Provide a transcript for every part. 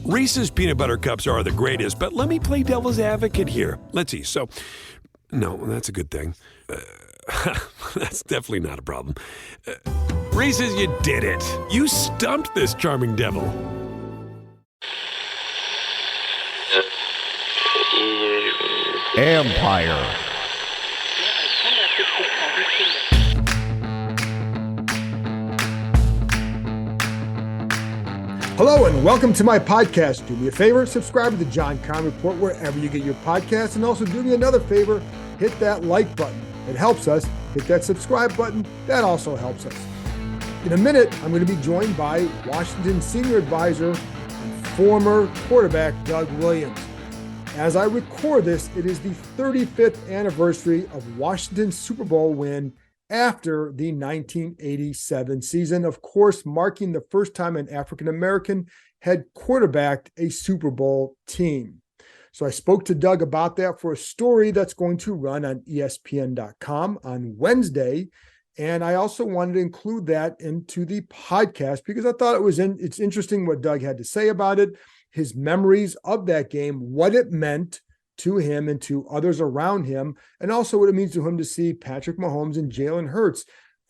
Reese's peanut butter cups are the greatest, but let me play devil's advocate here. Let's see. So, no, that's a good thing. That's definitely not a problem. Reese's, you did it. You stumped this charming devil. Empire. Hello and welcome to my podcast. Do me a favor, subscribe to the John Conn Report wherever you get your podcasts, and also do me another favor, hit that like button. It helps us. Hit that subscribe button. That also helps us. In a minute, I'm going to be joined by Washington senior advisor and former quarterback Doug Williams. As I record this, it is the 35th anniversary of Washington's Super Bowl win after the 1987 season, of course, marking the first time an African-American had quarterbacked a Super Bowl team. So I spoke to Doug about that for a story that's going to run on ESPN.com on Wednesday. And I also wanted to include that into the podcast because I thought it's interesting what Doug had to say about it, his memories of that game, what it meant to him and to others around him, and also what it means to him to see Patrick Mahomes and Jalen Hurts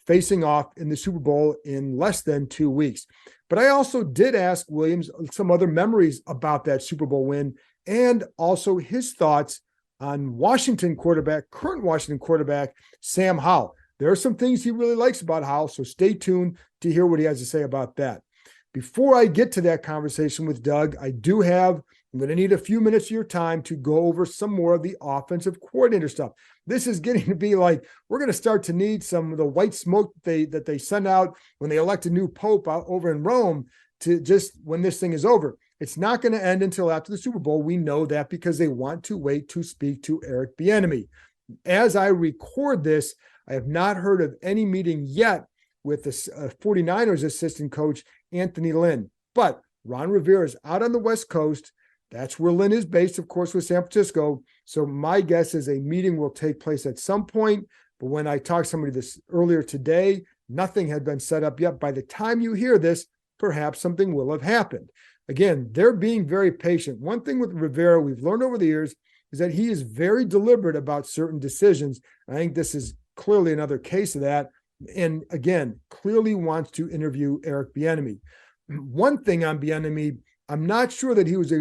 facing off in the Super Bowl in less than 2 weeks. But I also did ask Williams some other memories about that Super Bowl win and also his thoughts on current Washington quarterback, Sam Howell. There are some things he really likes about Howell, so stay tuned to hear what he has to say about that. Before I get to that conversation with Doug, I'm going to need a few minutes of your time to go over some more of the offensive coordinator stuff. This is getting to be like, we're going to start to need some of the white smoke that they send out when they elect a new pope out over in Rome to just when this thing is over. It's not going to end until after the Super Bowl. We know that because they want to wait to speak to Eric Bieniemy. As I record this, I have not heard of any meeting yet with the 49ers assistant coach, Anthony Lynn. But Ron Rivera is out on the West Coast. That's where Lynn is based, of course, with San Francisco. So my guess is a meeting will take place at some point. But when I talked to somebody this earlier today, nothing had been set up yet. By the time you hear this, perhaps something will have happened. Again, they're being very patient. One thing with Rivera we've learned over the years is that he is very deliberate about certain decisions. I think this is clearly another case of that. And again, clearly wants to interview Eric Bieniemy. One thing on Bieniemy, I'm not sure that he was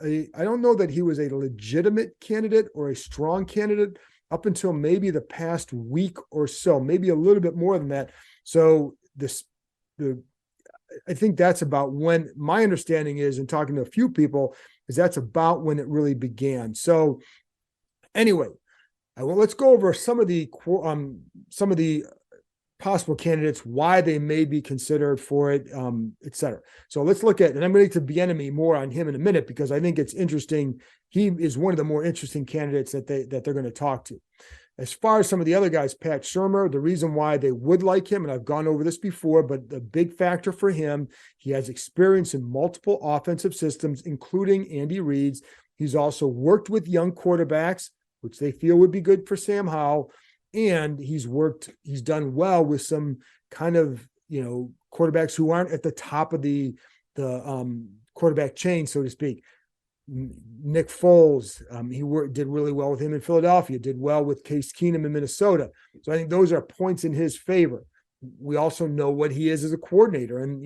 I don't know that he was a legitimate candidate or a strong candidate up until maybe the past week or so, maybe a little bit more than that. So I think that's about when my understanding is, and talking to a few people, is that's about when it really began. So anyway, let's go over some of the possible candidates, why they may be considered for it, et cetera. So let's look at, and I'm going to get to Bieniemy more on him in a minute because I think it's interesting. He is one of the more interesting candidates that they're going to talk to. As far as some of the other guys, Pat Shurmur, the reason why they would like him, and I've gone over this before, but the big factor for him, he has experience in multiple offensive systems, including Andy Reid's. He's also worked with young quarterbacks, which they feel would be good for Sam Howell. And he's done well with some kind of, quarterbacks who aren't at the top of the quarterback chain, so to speak. Nick Foles, did really well with him in Philadelphia, did well with Case Keenum in Minnesota. So I think those are points in his favor. We also know what he is as a coordinator. And,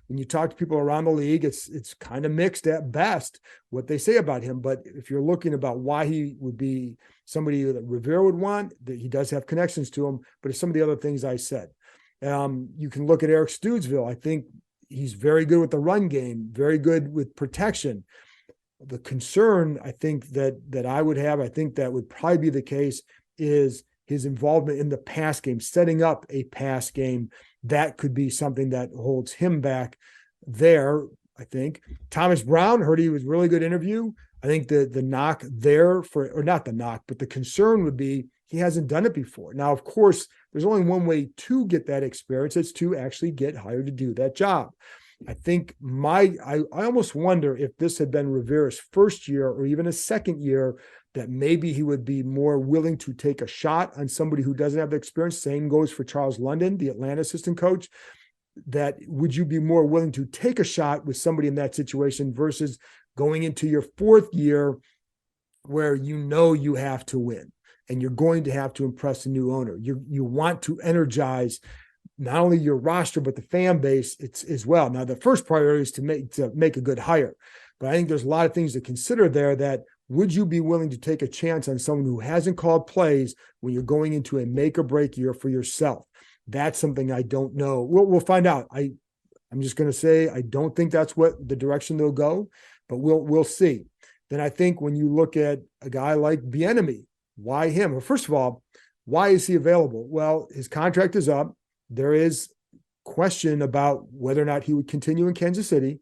when you talk to people around the league, it's kind of mixed at best what they say about him. But if you're looking about why he would be somebody that Rivera would want, that he does have connections to him, but it's some of the other things I said. You can look at Eric Stoodsville. I think he's very good with the run game, very good with protection. The concern I think that I would have, I think that would probably be the case, is his involvement in the pass game, setting up a pass game. That could be something that holds him back there, I think. Thomas Brown, heard he was a really good interview. I think the knock there or not the knock, but the concern would be he hasn't done it before. Now, of course, there's only one way to get that experience. It's to actually get hired to do that job. I think I almost wonder if this had been Rivera's first year or even a second year, that maybe he would be more willing to take a shot on somebody who doesn't have the experience. Same goes for Charles London, the Atlanta assistant coach. that would you be more willing to take a shot with somebody in that situation versus going into your fourth year where you know you have to win and you're going to have to impress a new owner. You want to energize not only your roster, but the fan base as well. Now, the first priority is to make a good hire. But I think there's a lot of things to consider there. That would you be willing to take a chance on someone who hasn't called plays when you're going into a make or break year for yourself? That's something I don't know. We'll find out. I'm just going to say I don't think that's what the direction they'll go, but we'll see. Then I think when you look at a guy like Bieniemy, why him? Well, first of all, why is he available? Well, his contract is up. There is question about whether or not he would continue in Kansas City.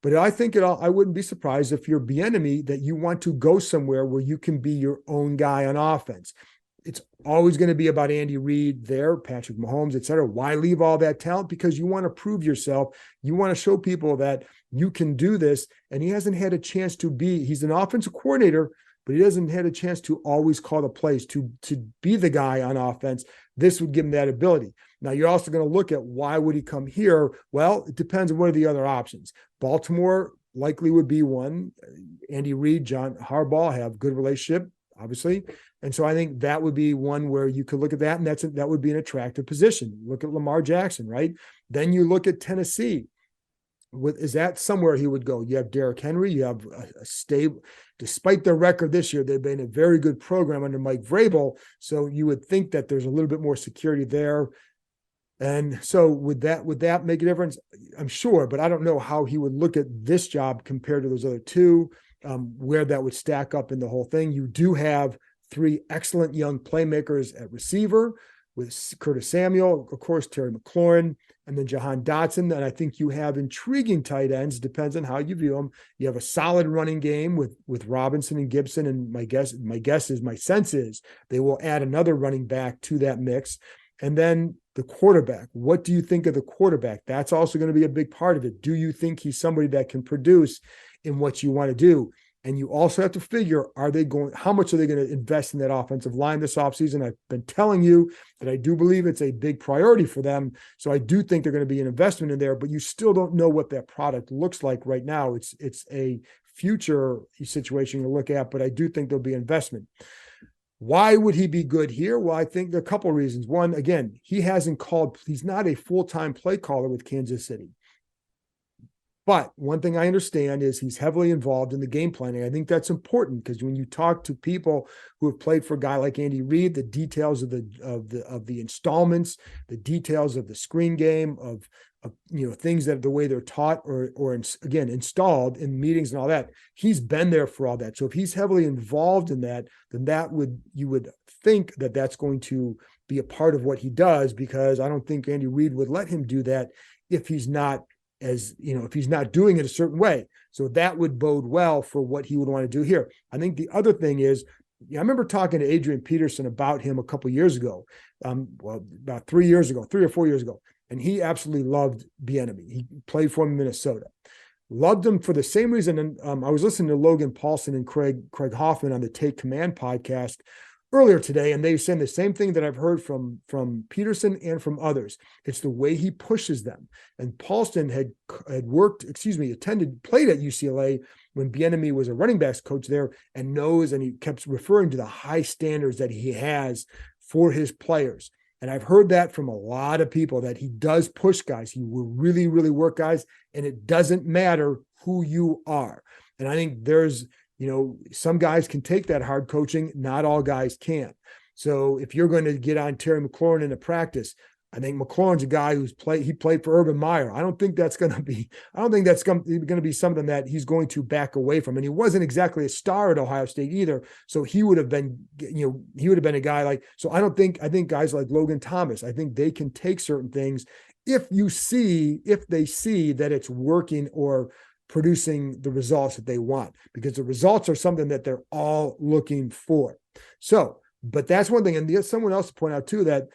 But I think I wouldn't be surprised if you're Bieniemy that you want to go somewhere where you can be your own guy on offense. It's always going to be about Andy Reid there, Patrick Mahomes, et cetera. Why leave all that talent? Because you want to prove yourself. You want to show people that you can do this. And he hasn't had a chance to he's an offensive coordinator, but he hasn't had a chance to always call the plays, to be the guy on offense. This would give him that ability. Now, you're also going to look at why would he come here? Well, it depends on what are the other options. Baltimore likely would be one. Andy Reid, John Harbaugh have good relationship, obviously. And so I think that would be one where you could look at that, and that would be an attractive position. Look at Lamar Jackson, right? Then you look at Tennessee. Is that somewhere he would go? You have Derrick Henry. You have a stable. Despite their record this year, they've been a very good program under Mike Vrabel. So you would think that there's a little bit more security there. And so would that make a difference? I'm sure, but I don't know how he would look at this job compared to those other two, where that would stack up in the whole thing. You do have three excellent young playmakers at receiver with Curtis Samuel, of course, Terry McLaurin, and then Jahan Dotson. And I think you have intriguing tight ends, depends on how you view them. You have a solid running game with Robinson and Gibson. And my sense is they will add another running back to that mix. And then the quarterback. What do you think of the quarterback? That's also going to be a big part of it. Do you think he's somebody that can produce in what you want to do? And you also have to figure, how much are they going to invest in that offensive line this offseason? I've been telling you that I do believe it's a big priority for them. So I do think they're going to be an investment in there, but you still don't know what that product looks like right now. It's a future situation to look at, but I do think there'll be investment. Why would he be good here? Well, I think there are a couple of reasons. One, again, he's not a full-time play caller with Kansas City. But one thing I understand is he's heavily involved in the game planning. I think that's important because when you talk to people who have played for a guy like Andy Reid, the details of the installments, the details of the screen game, of things that the way they're taught or again installed in meetings and all that, he's been there for all that. So if he's heavily involved in that, then you would think that that's going to be a part of what he does, because I don't think Andy Reid would let him do that if he's not doing it a certain way. So that would bode well for what he would want to do here. I think the other thing is, I remember talking to Adrian Peterson about him a couple of years ago, about 3 or 4 years ago, and he absolutely loved Bieniemy. He played for him in Minnesota. Loved him for the same reason. And I was listening to Logan Paulson and Craig Hoffman on the Take Command podcast earlier today, and they were saying the same thing that I've heard from Peterson and from others. It's the way he pushes them. And Paulson had played at UCLA when Bieniemy was a running backs coach there, and he kept referring to the high standards that he has for his players. And I've heard that from a lot of people, that he does push guys. He will really, really work guys, and it doesn't matter who you are. And I think there's, some guys can take that hard coaching. Not all guys can. So if you're going to get on Terry McLaurin in a practice, I think McLaurin's a guy he played for Urban Meyer. I don't think that's going to be something that he's going to back away from. And he wasn't exactly a star at Ohio State either. So he would have been a guy like, so I think guys like Logan Thomas, I think they can take certain things if they see that it's working or producing the results that they want, because the results are something that they're all looking for. So, but that's one thing. And there's someone else to point out too, that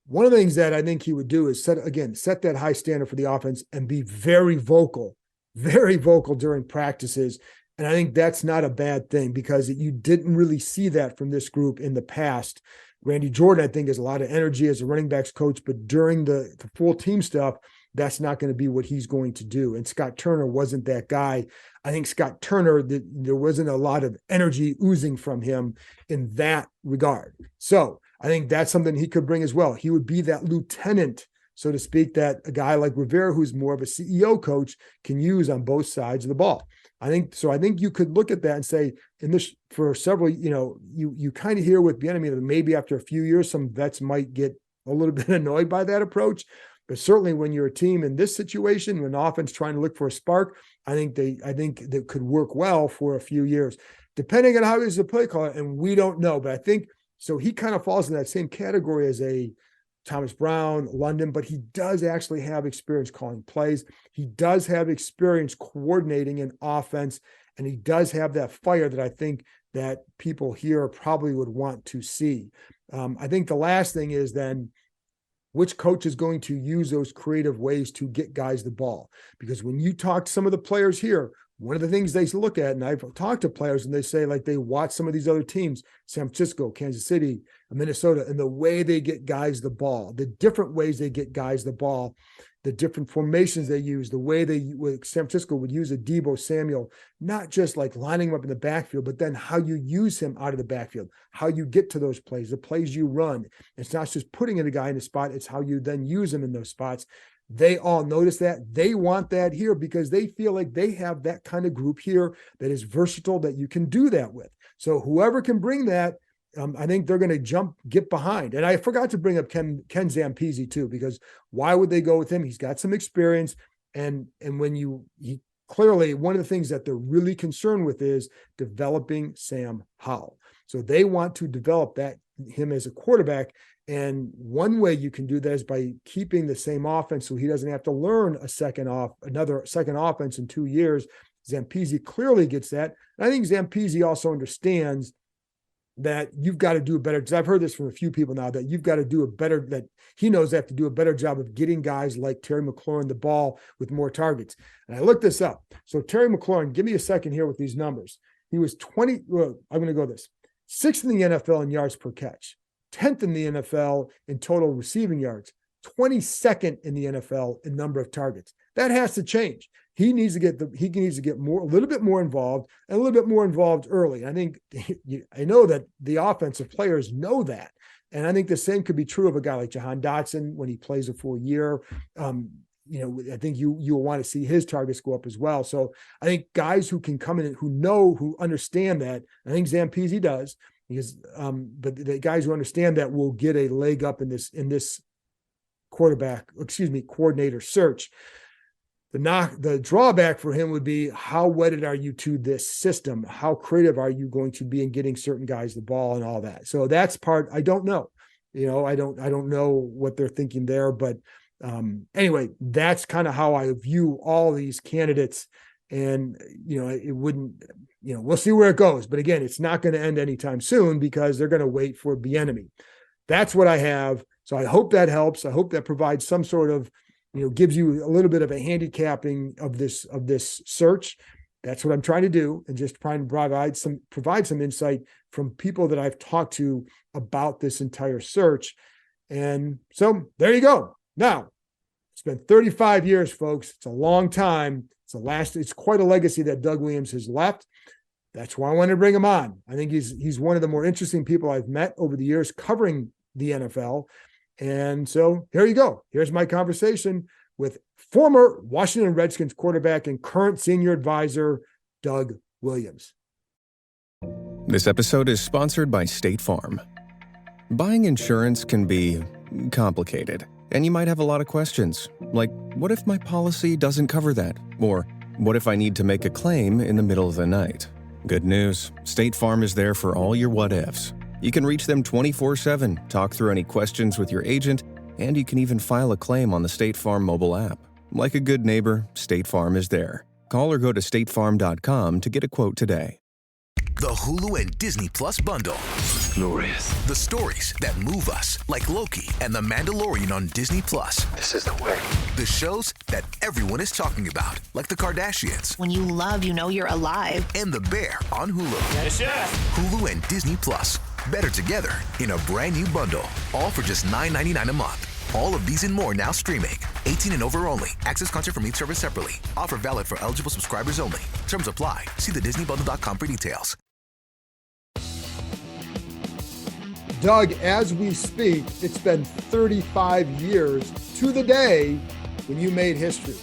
one of the things that I think he would do is set that high standard for the offense and be very vocal during practices. And I think that's not a bad thing, because you didn't really see that from this group in the past. Randy Jordan, I think, has a lot of energy as a running backs coach, but during the full team stuff, that's not going to be what he's going to do. And Scott Turner wasn't that guy. I think Scott Turner, there wasn't a lot of energy oozing from him in that regard. So I think that's something he could bring as well. He would be that lieutenant, so to speak, that a guy like Rivera, who's more of a CEO coach, can use on both sides of the ball. I think you could look at that and say, in this, for several, you kind of hear with Bieniemy that maybe after a few years, some vets might get a little bit annoyed by that approach. But certainly when you're a team in this situation, when offense trying to look for a spark, I think that could work well for a few years, depending on how he's the play caller. And we don't know, but I think so. He kind of falls in that same category as a Thomas Brown, London, but he does actually have experience calling plays. He does have experience coordinating an offense, and he does have that fire that I think that people here probably would want to see. I think the last thing is then, which coach is going to use those creative ways to get guys the ball? Because when you talk to some of the players here, one of the things they look at, and I've talked to players and they say, like, they watch some of these other teams, San Francisco, Kansas City, Minnesota, and the way they get guys the ball, the different ways they get guys the ball, the different formations they use, the way San Francisco would use a Deebo Samuel, not just like lining him up in the backfield, but then how you use him out of the backfield, how you get to those plays, the plays you run. It's not just putting a guy in a spot, it's how you then use him in those spots. They all notice that. They want that here because they feel like they have that kind of group here that is versatile, that you can do that with. So whoever can bring that, I think they're going to get behind. And I forgot to bring up Ken Zampese too, because why would they go with him? He's got some experience. And when he clearly, one of the things that they're really concerned with is developing Sam Howell. So they want to develop him as a quarterback. And one way you can do that is by keeping the same offense, so he doesn't have to learn another second offense in 2 years. Zampese clearly gets that. And I think Zampese also understands that you've got to do a better, because I've heard this from a few people now, that you've got to do that he knows they have to do a better job of getting guys like Terry McLaurin the ball with more targets. And I looked this up. So Terry McLaurin, give me a second here with these numbers. He was I'm going to go this, 6th in the NFL in yards per catch, 10th in the NFL in total receiving yards, 22nd in the NFL in number of targets. That has to change. He needs to get a little bit more involved, and a little bit more involved early. I know that the offensive players know that. And I think the same could be true of a guy like Jahan Dotson when he plays a full year. I think you'll want to see his targets go up as well. So I think guys who can come in, who understand that, I think Zampese does, because but the guys who understand that will get a leg up in this coordinator search. The drawback for him would be, how wedded are you to this system? How creative are you going to be in getting certain guys the ball and all that? So that's part I don't know. I don't know what they're thinking there, but anyway, that's kind of how I view all these candidates. And it wouldn't. We'll see where it goes. But again, it's not going to end anytime soon because they're going to wait for Bieniemy. That's what I have. So I hope that helps. I hope that provides some sort of, gives you a little bit of a handicapping of this search. That's what I'm trying to do, and just trying to provide some insight from people that I've talked to about this entire search. And so there you go. Now, it's been 35 years, folks. It's a long time. It's quite a legacy that Doug Williams has left. That's why I wanted to bring him on. I think he's one of the more interesting people I've met over the years covering the NFL. And so here you go. Here's my conversation with former Washington Redskins quarterback and current senior advisor, Doug Williams. This episode is sponsored by State Farm. Buying insurance can be complicated, and you might have a lot of questions, like, what if my policy doesn't cover that? Or what if I need to make a claim in the middle of the night? Good news, State Farm is there for all your what-ifs. You can reach them 24/7, talk through any questions with your agent, and you can even file a claim on the State Farm mobile app. Like a good neighbor, State Farm is there. Call or go to statefarm.com to get a quote today. The Hulu and Disney Plus bundle. Glorious. The stories that move us, like Loki and The Mandalorian on Disney Plus. This is the way. The shows that everyone is talking about, like The Kardashians. When you love, you're alive. And The Bear on Hulu. Yes, chef. Hulu and Disney Plus. Better together in a brand new bundle. All for just $9.99 a month. All of these and more now streaming. 18 and over only. Access content from each service separately. Offer valid for eligible subscribers only. Terms apply. See thedisneybundle.com for details. Doug, as we speak, it's been 35 years to the day when you made history.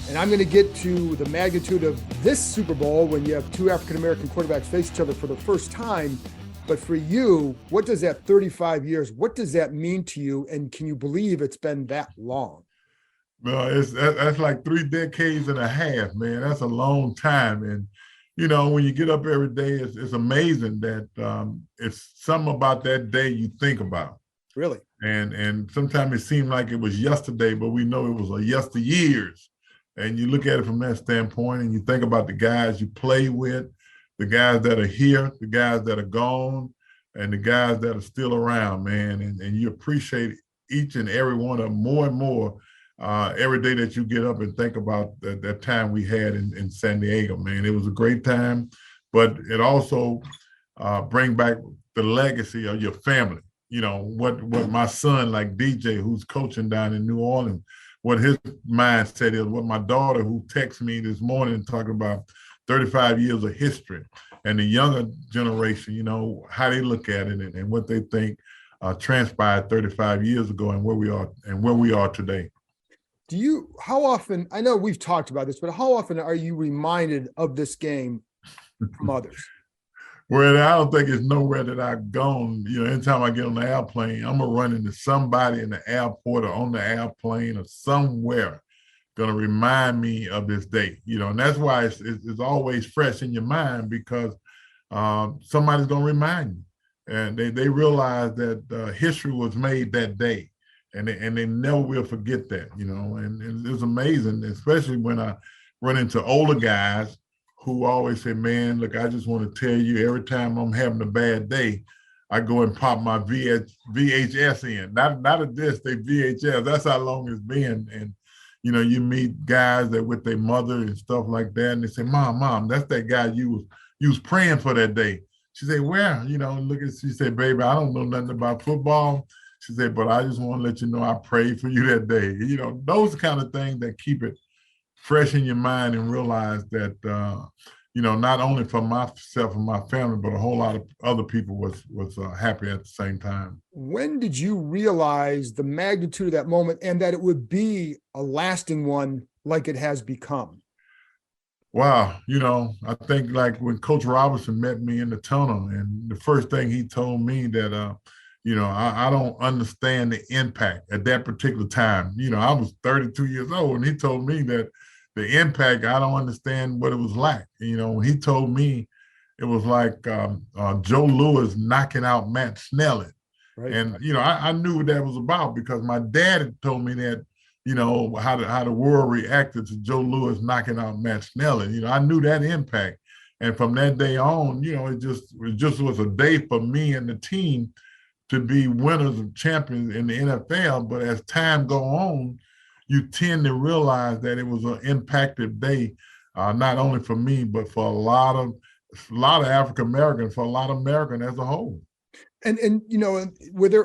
And I'm going to get to the magnitude of this Super Bowl when you have two African-American quarterbacks face each other for the first time. But for you, what does that 35 years, what does that mean to you? And can you believe it's been that long? Well, that's like 3 decades and a half, man. That's a long time. And, you know, when you get up every day, it's amazing that it's something about that day you think about. Really? And sometimes it seemed like it was yesterday, but we know it was a yesteryears. And you look at it from that standpoint and you think about the guys you play with, the guys that are here, the guys that are gone, and the guys that are still around, man. And you appreciate each and every one of them more and more every day that you get up and think about that time we had in San Diego, man. It was a great time, but it also bring back the legacy of your family. You know, what my son, like DJ, who's coaching down in New Orleans, what his mindset is, what my daughter who texted me this morning talking about 35 years of history, and the younger generation, you know, how they look at it and what they think transpired 35 years ago and where we are today. How often, I know we've talked about this, but how often are you reminded of this game from others? Well, I don't think it's nowhere that I've gone. You know, anytime I get on the airplane, I'm going to run into somebody in the airport or on the airplane or somewhere going to remind me of this day, you know, and that's why it's always fresh in your mind, because somebody's going to remind you, and they realize that history was made that day, and they never will forget that, you know, and it's amazing, especially when I run into older guys who always say, man, look, I just want to tell you, every time I'm having a bad day, I go and pop my VHS in, not a disc, they VHS. That's how long it's been. And you know, you meet guys that with their mother and stuff like that, and they say, Mom, that's that guy you was praying for that day. She said, where? You know, she said, baby, I don't know nothing about football. She said, but I just want to let you know I prayed for you that day. You know, those kind of things that keep it fresh in your mind and realize that, you know, not only for myself and my family, but a whole lot of other people was happy at the same time. When did you realize the magnitude of that moment and that it would be a lasting one like it has become? Wow. You know, I think like when Coach Robinson met me in the tunnel, and the first thing he told me that, you know, I don't understand the impact at that particular time. You know, I was 32 years old, and he told me that the impact, I don't understand what it was like. You know, he told me it was like Joe Louis knocking out Matt Snelling. Right. And, you know, I knew what that was about because my dad had told me that, you know, how the world reacted to Joe Louis knocking out Matt Snelling. You know, I knew that impact. And from that day on, you know, it just was a day for me and the team to be winners and champions in the NFL. But as time go on, you tend to realize that it was an impacttive day, not only for me, but for a lot of African Americans, for a lot of Americans as a whole. And you know,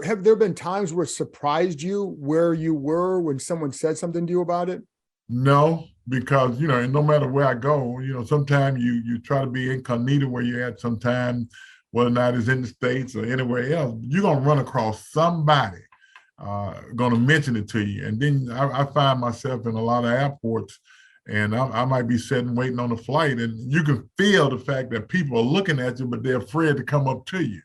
have there been times where it surprised you where you were when someone said something to you about it? No, because, you know, no matter where I go, you know, sometimes you try to be incognito where you're at sometimes, whether or not it's in the States or anywhere else, you're going to run across somebody going to mention it to you. And then I find myself in a lot of airports, and I might be sitting waiting on a flight, and you can feel the fact that people are looking at you, but they're afraid to come up to you.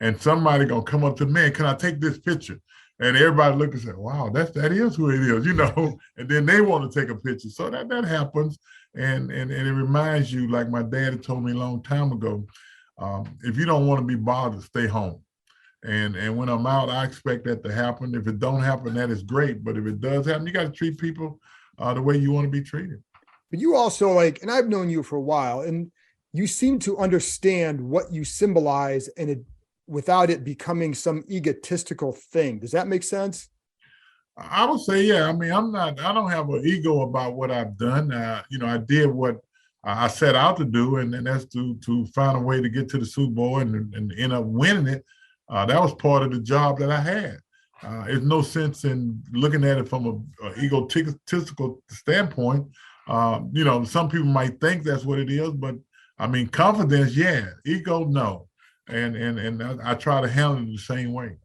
And somebody going to come up to me, and can I take this picture? And everybody look and say, wow, that is who it is, you know, and then they want to take a picture. So that happens. And it reminds you, like my dad had told me a long time ago, if you don't want to be bothered, stay home. And when I'm out, I expect that to happen. If it don't happen, that is great. But if it does happen, you got to treat people the way you want to be treated. But you also, like, and I've known you for a while, and you seem to understand what you symbolize, and it without it becoming some egotistical thing. Does that make sense? I would say, yeah. I mean, I don't have an ego about what I've done. You know, I did what I set out to do, and that's to find a way to get to the Super Bowl and end up winning it. That was part of the job that I had. There's no sense in looking at it from a egotistical standpoint. Some people might think that's what it is, but I mean, confidence, yeah. Ego, no. And I try to handle it the same way.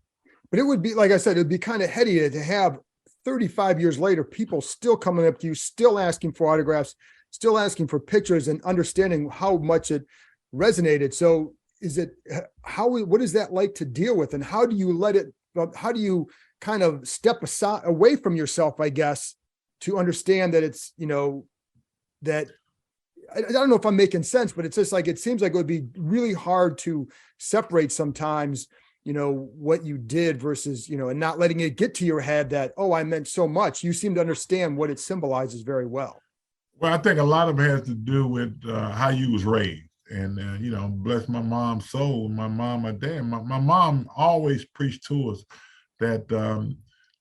But it would be, like I said, it'd be kind of heady to have 35 years later, people still coming up to you, still asking for autographs, still asking for pictures, and understanding how much it resonated. So what is that like to deal with? And how do you kind of step aside, away from yourself, I guess, to understand that it's, that I don't know if I'm making sense, but it's just like, it seems like it would be really hard to separate sometimes, what you did versus, and not letting it get to your head that, oh, I meant so much. You seem to understand what it symbolizes very well. Well, I think a lot of it has to do with how you was raised. And, bless my mom's soul, my mom, my dad. My mom always preached to us that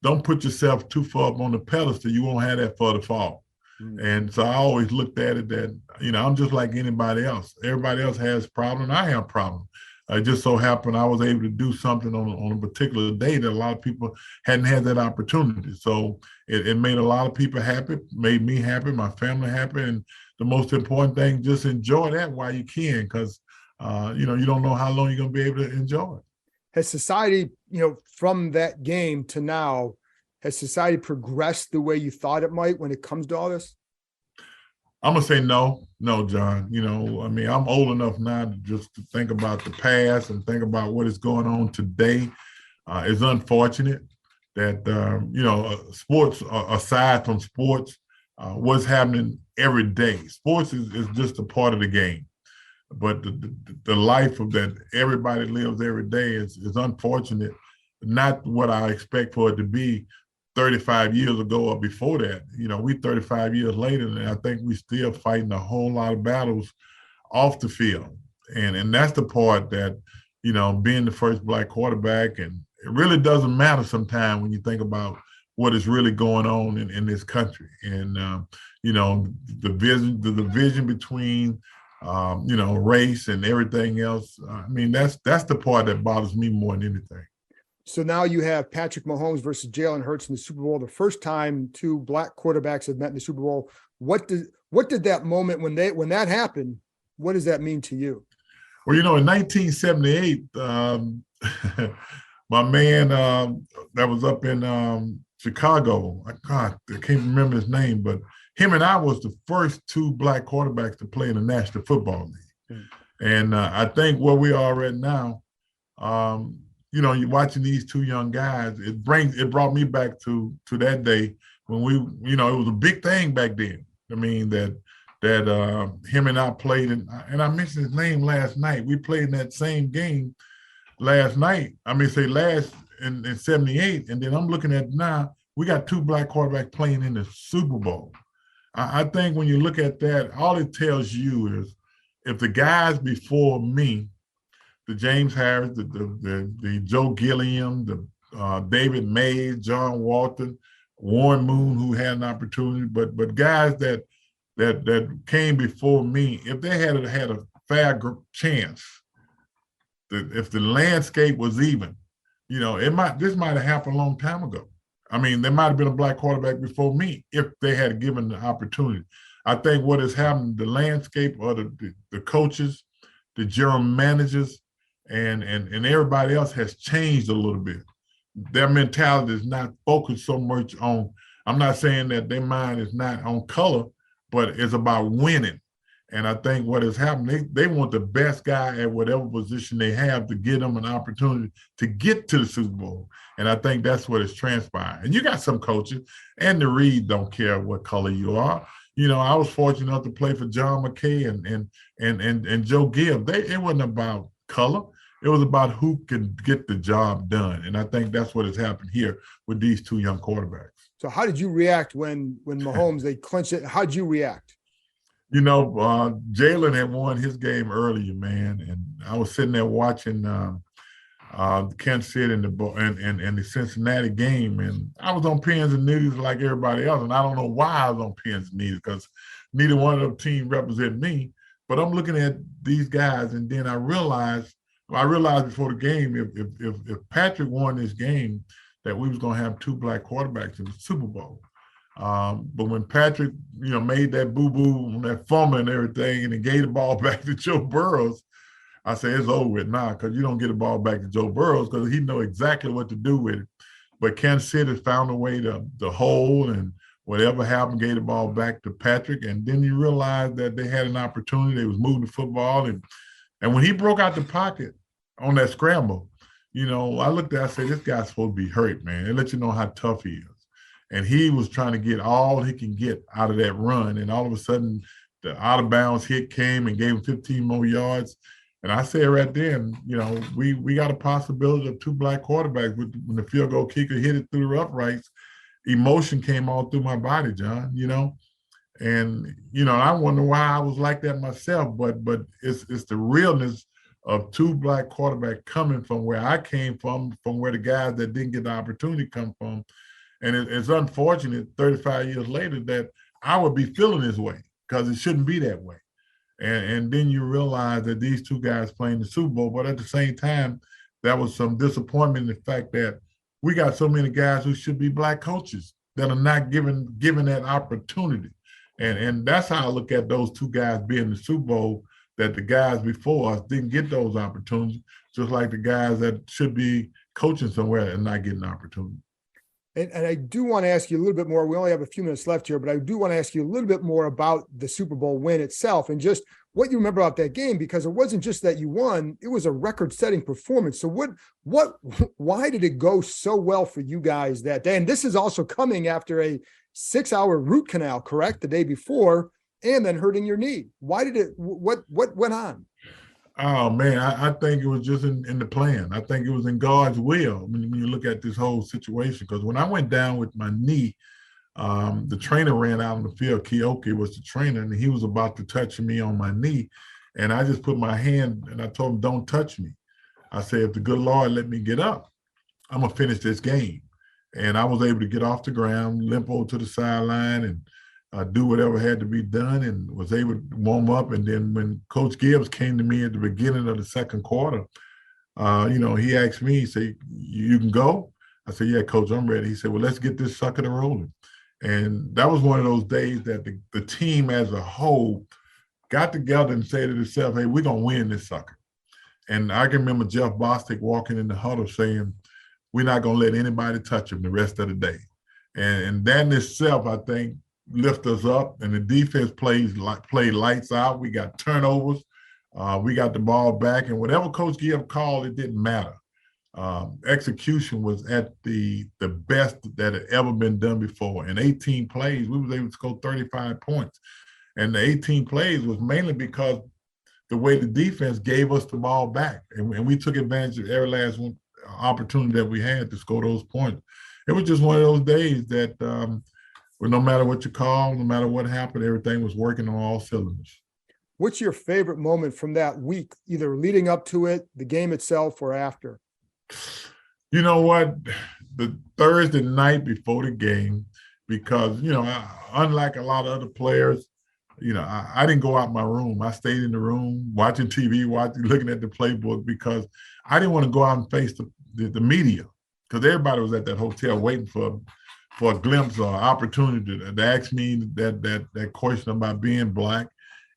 don't put yourself too far up on the pedestal. You won't have that far to fall. And so I always looked at it that, I'm just like anybody else. Everybody else has problems. I have problems. It just so happened I was able to do something on a particular day that a lot of people hadn't had that opportunity. So it made a lot of people happy, made me happy, my family happy. And the most important thing, just enjoy that while you can, because, you don't know how long you're going to be able to enjoy it. Has society, from that game to now, has society progressed the way you thought it might when it comes to all this? I'm going to say no, John. I'm old enough now to just to think about the past and think about what is going on today. It's unfortunate that, sports, aside from sports, what's happening every day. Sports is just a part of the game. But the life of that everybody lives every day is unfortunate, not what I expect for it to be 35 years ago or before that. We 35 years later, and I think we still fighting a whole lot of battles off the field. And that's the part that, being the first Black quarterback, and it really doesn't matter sometimes when you think about what is really going on in this country. And, the division between, race and everything else. I mean, that's the part that bothers me more than anything. So now you have Patrick Mahomes versus Jalen Hurts in the Super Bowl. The first time two Black quarterbacks have met in the Super Bowl. What did that moment when that happened? What does that mean to you? Well, in 1978, my man that was up in Chicago, I can't remember his name, but him and I was the first two Black quarterbacks to play in the National Football League. And I think where we are right now, you're watching these two young guys. It brought me back to that day when we, it was a big thing back then. I mean, that him and I played, and I mentioned his name last night. We played in that same game last night. In 78. And then I'm looking at now, we got two Black quarterbacks playing in the Super Bowl. I think when you look at that, all it tells you is if the guys before me, the James Harris, the Joe Gilliam, the David Mays, John Walton, Warren Moon, who had an opportunity, but guys that came before me, if they had a fair chance, if the landscape was even, this might have happened a long time ago. I mean, there might have been a Black quarterback before me if they had given the opportunity. I think what has happened, the landscape of the coaches, the general managers, and everybody else has changed a little bit. Their mentality is not focused so much on, I'm not saying that their mind is not on color, but it's about winning. And I think what has happened, they want the best guy at whatever position they have to give them an opportunity to get to the Super Bowl. And I think that's what is transpiring. And you got some coaches, and the Reed don't care what color you are. I was fortunate enough to play for John McKay and Joe Gibbs. It wasn't about color. It was about who can get the job done. And I think that's what has happened here with these two young quarterbacks. So how did you react when Mahomes, they clinched it? How did you react? Jalen had won his game earlier, man. And I was sitting there watching Kansas City and the Cincinnati game. And I was on pins and needles like everybody else. And I don't know why I was on pins and needles, because neither one of them teams represent me. But I'm looking at these guys, and then I realized before the game, if Patrick won this game, that we was going to have 2 black quarterbacks in the Super Bowl. But when Patrick, made that boo-boo, that fumble and everything, and he gave the ball back to Joe Burrows, I say it's over with now, because you don't get the ball back to Joe Burrows because he know exactly what to do with it. But Kansas City found a way to hold, and whatever happened, gave the ball back to Patrick. And then you realize that they had an opportunity. They was moving the football. And when he broke out the pocket on that scramble, I looked at it, I said, this guy's supposed to be hurt, man. It lets you know how tough he is. And he was trying to get all he can get out of that run. And all of a sudden, the out-of-bounds hit came and gave him 15 more yards. And I said right then, we got a possibility of 2 black quarterbacks. When the field goal kicker hit it through the uprights, emotion came all through my body, John, And, I wonder why I was like that myself. But it's the realness of 2 black quarterbacks coming from where I came from where the guys that didn't get the opportunity come from. And it's unfortunate 35 years later that I would be feeling this way, because it shouldn't be that way. And then you realize that these 2 guys playing the Super Bowl, but at the same time, there was some disappointment in the fact that we got so many guys who should be black coaches that are not given that opportunity. And that's how I look at those 2 guys being in the Super Bowl, that the guys before us didn't get those opportunities, just like the guys that should be coaching somewhere and not getting an opportunity. And I do want to ask you a little bit more. We only have a few minutes left here, but I do want to ask you a little bit more about the Super Bowl win itself and just what you remember about that game, because it wasn't just that you won, it was a record-setting performance. So why did it go so well for you guys that day? And this is also coming after a 6-hour root canal, correct? The day before, and then hurting your knee. Why did it, what went on? Oh, man, I think it was just in the plan. I think it was in God's will when you look at this whole situation. Because when I went down with my knee, the trainer ran out on the field. Keoke was the trainer, and he was about to touch me on my knee. And I just put my hand, and I told him, don't touch me. I said, if the good Lord let me get up, I'm going to finish this game. And I was able to get off the ground, limp over to the sideline, and do whatever had to be done, and was able to warm up. And then when Coach Gibbs came to me at the beginning of the second quarter, he asked me, he said, you can go? I said, yeah, Coach, I'm ready. He said, well, let's get this sucker to rolling. And that was one of those days that the team as a whole got together and said to themselves, hey, we're going to win this sucker. And I can remember Jeff Bostic walking in the huddle saying, we're not going to let anybody touch him the rest of the day. And that in itself, I think, lift us up, and the defense played lights out. We got turnovers. We got the ball back, and whatever Coach Gibb called, it didn't matter. Execution was at the best that had ever been done before. In 18 plays, we was able to score 35 points. And the 18 plays was mainly because the way the defense gave us the ball back, and we took advantage of every last one opportunity that we had to score those points. It was just one of those days that where no matter what you call, no matter what happened, everything was working on all cylinders. What's your favorite moment from that week, either leading up to it, the game itself, or after? You know what? The Thursday night before the game, because, unlike a lot of other players, I didn't go out my room. I stayed in the room watching TV, looking at the playbook, because I didn't want to go out and face the media, because everybody was at that hotel waiting for a glimpse or opportunity to ask me that question about being black.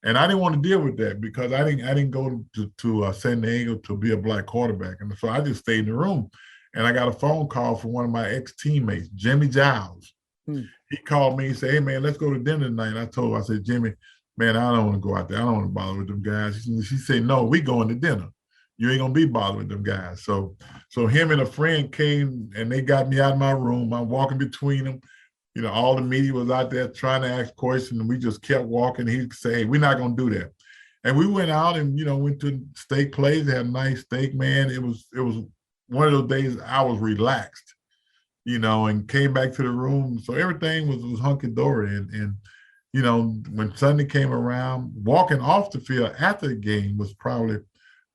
And I didn't want to deal with that, because I didn't go to San Diego to be a black quarterback. And so I just stayed in the room. And I got a phone call from one of my ex-teammates, Jimmy Giles. He called me and said, hey, man, let's go to dinner tonight. I said, Jimmy, man, I don't want to go out there. I don't want to bother with them guys. She said, no, we going to dinner. You ain't going to be bothered with them guys. So him and a friend came, and they got me out of my room. I'm walking between them. All the media was out there trying to ask questions, and we just kept walking. He'd say, hey, we're not going to do that. And we went out and, went to steak place, had a nice steak, man. It was one of those days I was relaxed, and came back to the room. So everything was hunky-dory. And when Sunday came around, walking off the field after the game was probably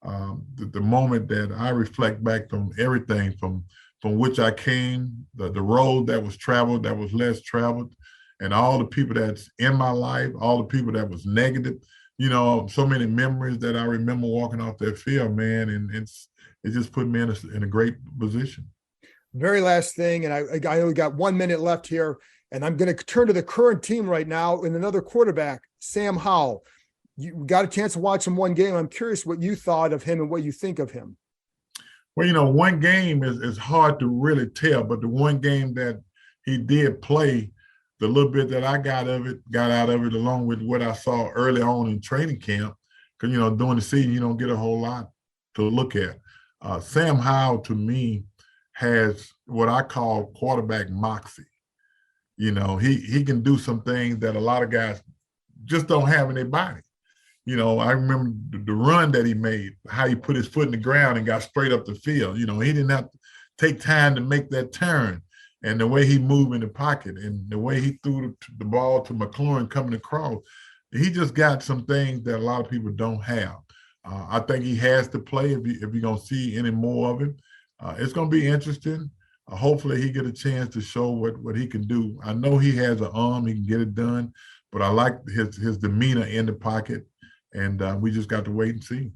the moment that I reflect back on everything from which I came, the road that was traveled, that was less traveled, and all the people that's in my life, all the people that was negative, so many memories that I remember walking off that field, man, and it just put me in a great position. Very last thing, and I only got 1 minute left here, and I'm going to turn to the current team right now and another quarterback, Sam Howell. You got a chance to watch him one game. I'm curious what you thought of him and what you think of him. Well, one game is hard to really tell, but the one game that he did play, the little bit that I got out of it, along with what I saw early on in training camp, because, during the season, you don't get a whole lot to look at. Sam Howell, to me, has what I call quarterback moxie. He can do some things that a lot of guys just don't have in their body. I remember the run that he made, how he put his foot in the ground and got straight up the field. He didn't have to take time to make that turn, and the way he moved in the pocket and the way he threw the ball to McLaurin coming across, he just got some things that a lot of people don't have. I think he has to play if you're going to see any more of him. It's going to be interesting. Hopefully he get a chance to show what he can do. I know he has an arm, he can get it done, but I like his demeanor in the pocket. And we just got to wait and see.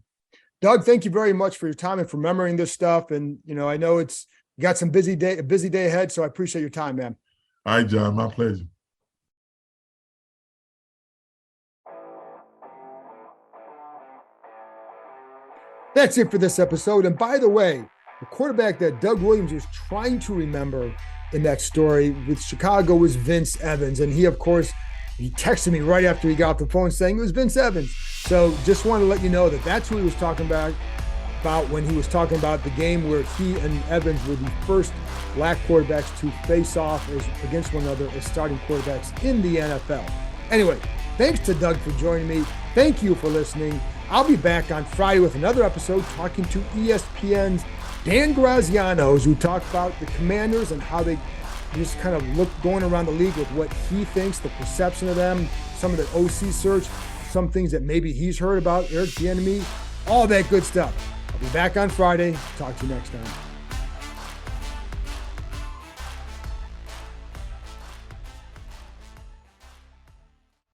Doug, thank you very much for your time and for remembering this stuff. And, I know you got a busy day ahead, so I appreciate your time, man. All right, John, my pleasure. That's it for this episode. And by the way, the quarterback that Doug Williams was trying to remember in that story with Chicago was Vince Evans. And he, of course, he texted me right after he got off the phone saying it was Vince Evans. So just wanted to let you know that that's who he was talking about when he was talking about the game where he and Evans were the first black quarterbacks to face off against one another as starting quarterbacks in the NFL. Anyway, thanks to Doug for joining me. Thank you for listening. I'll be back on Friday with another episode talking to ESPN's Dan Graziano, who talked about the Commanders and how they just kind of look going around the league with what he thinks, the perception of them, some of the OC search, some things that maybe he's heard about, Eric Bieniemy, all that good stuff. I'll be back on Friday. Talk to you next time.